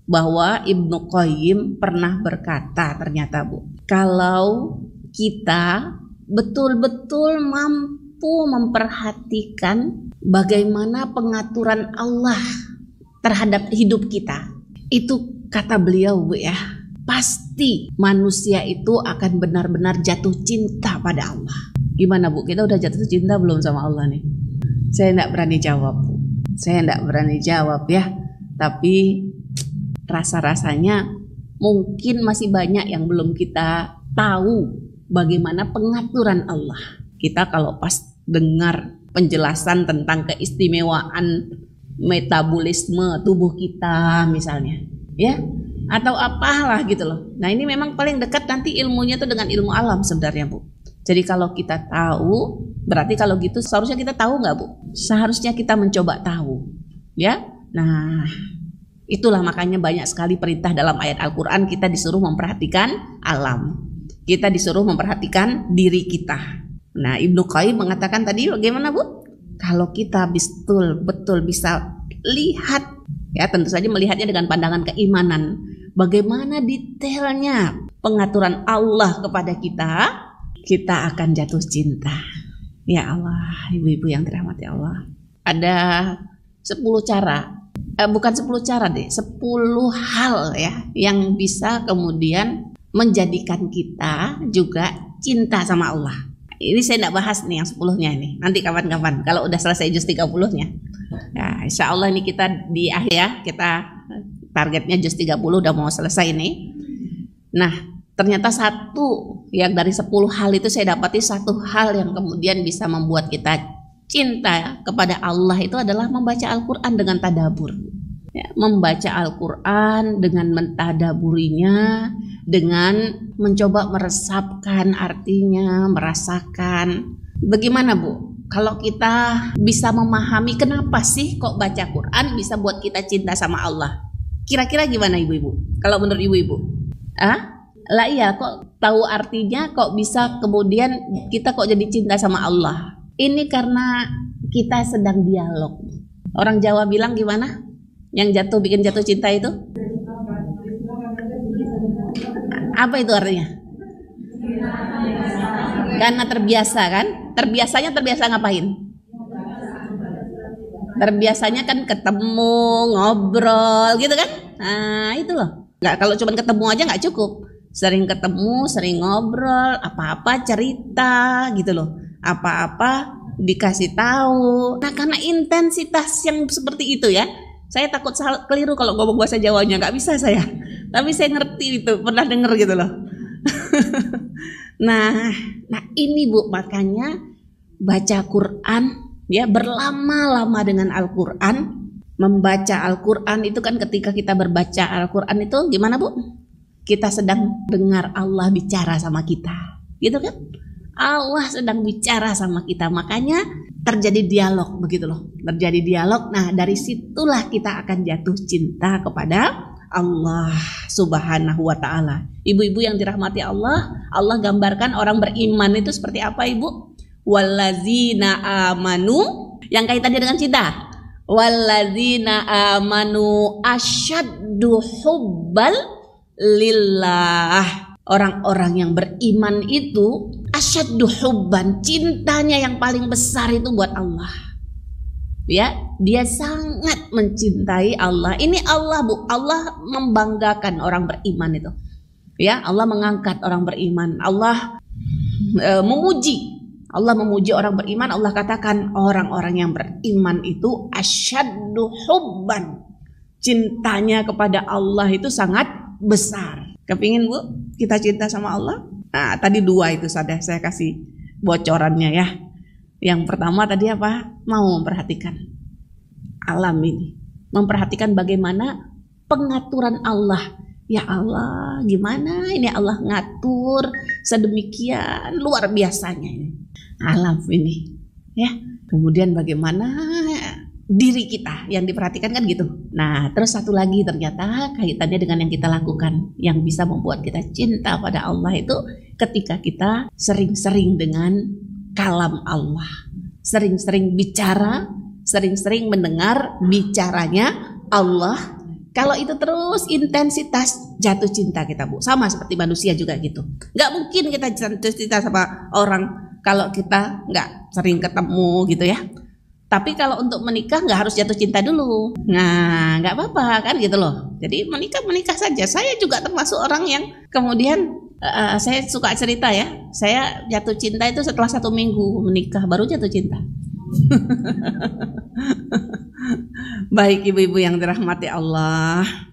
bahwa Ibnu Qayyim pernah berkata ternyata Bu, kalau kita betul-betul mampu memperhatikan bagaimana pengaturan Allah terhadap hidup kita, itu kata beliau Bu ya, pasti manusia itu akan benar-benar jatuh cinta pada Allah. Gimana Bu, kita udah jatuh cinta belum sama Allah nih? Saya enggak berani jawab Bu, saya enggak berani jawab ya, tapi rasa-rasanya mungkin masih banyak yang belum kita tahu bagaimana pengaturan Allah. Kita kalau pas dengar penjelasan tentang keistimewaan metabolisme tubuh kita misalnya, ya, atau apalah gitu loh. Nah ini memang paling dekat nanti ilmunya tuh dengan ilmu alam sebenarnya Bu. Jadi kalau kita tahu, berarti kalau gitu seharusnya kita tahu nggak Bu? Seharusnya kita mencoba tahu, ya. Nah itulah makanya banyak sekali perintah dalam ayat Al-Quran, kita disuruh memperhatikan alam, kita disuruh memperhatikan diri kita. Nah Ibnu Qayyim mengatakan tadi bagaimana Bu? Kalau kita betul-betul bisa lihat, ya tentu saja melihatnya dengan pandangan keimanan, bagaimana detailnya pengaturan Allah kepada kita, kita akan jatuh cinta. Ya Allah, ibu-ibu yang dirahmati Allah, ada 10 cara, bukan 10 cara deh, 10 hal ya yang bisa kemudian menjadikan kita juga cinta sama Allah. Ini saya tidak bahas nih yang 10-nya ini, nanti kapan-kapan kalau udah selesai juz 30-nya. Nah, insya Allah ini kita di akhir ya, kita targetnya juz 30 udah mau selesai nih. Nah ternyata satu yang dari 10 hal itu saya dapati satu hal yang kemudian bisa membuat kita cinta kepada Allah itu adalah membaca Al-Quran dengan tadabur. Ya, membaca Al-Quran dengan mentadaburinya, dengan mencoba meresapkan artinya, merasakan. Bagaimana Bu? Kalau kita bisa memahami kenapa sih kok baca Quran bisa buat kita cinta sama Allah? Kira-kira gimana ibu-ibu? Kalau menurut ibu-ibu? Lah iya, kok tahu artinya, kok bisa kemudian kita kok jadi cinta sama Allah? Ini karena kita sedang dialog. Orang Jawa bilang gimana? Yang bikin jatuh cinta itu? Apa itu artinya? Karena terbiasa kan? Terbiasa ngapain? Terbiasanya kan ketemu, ngobrol gitu kan? Nah itu loh. Nggak, kalau cuma ketemu aja nggak cukup. Sering ketemu, sering ngobrol, apa-apa cerita gitu loh. Apa-apa dikasih tahu. Nah karena intensitas yang seperti itu ya, saya takut keliru kalau ngomong bahasa Jawanya, nggak bisa saya. Tapi saya ngerti itu, pernah denger gitu loh. Nah ini Bu, makanya baca Quran ya, berlama-lama dengan Al-Quran. Membaca Al-Quran itu kan ketika kita berbaca Al-Quran itu gimana Bu? Kita sedang dengar Allah bicara sama kita, gitu kan? Allah sedang bicara sama kita, makanya terjadi dialog begitu loh, terjadi dialog. Nah dari situlah kita akan jatuh cinta kepada Allah Subhanahu wa ta'ala. Ibu-ibu yang dirahmati Allah, Allah gambarkan orang beriman itu seperti apa Ibu? Wallazina amanu, yang kaitannya dengan cinta. Wallazina amanu asyaddu hubbal lillah. Orang-orang yang beriman itu asyaddu hubban, cintanya yang paling besar itu buat Allah. Ya, dia sangat mencintai Allah. Ini Allah Bu, Allah membanggakan orang beriman itu. Ya, Allah mengangkat orang beriman. Allah memuji. Allah memuji orang beriman. Allah katakan orang-orang yang beriman itu asyaddu hubban. Cintanya kepada Allah itu sangat besar. Kepingin Bu kita cinta sama Allah? Nah tadi 2 itu sudah saya kasih bocorannya ya. Yang pertama tadi apa? Mau memperhatikan alam ini, memperhatikan bagaimana pengaturan Allah. Ya Allah, gimana ini Allah ngatur sedemikian luar biasanya ini alam ini ya. Kemudian bagaimana diri kita yang diperhatikan kan gitu. Nah terus satu lagi ternyata kaitannya dengan yang kita lakukan yang bisa membuat kita cinta pada Allah itu ketika kita sering-sering dengan kalam Allah, sering-sering bicara, sering-sering mendengar bicaranya Allah Kalau itu terus intensitas jatuh cinta kita, Bu. Sama seperti manusia juga gitu. Nggak mungkin kita jatuh cinta sama orang kalau kita nggak sering ketemu gitu ya. Tapi kalau untuk menikah nggak harus jatuh cinta dulu. Nah, nggak apa-apa kan gitu loh. Jadi menikah saja. Saya juga termasuk orang yang kemudian saya suka cerita ya. Saya jatuh cinta itu setelah 1 minggu menikah baru jatuh cinta. Baik ibu-ibu yang dirahmati Allah.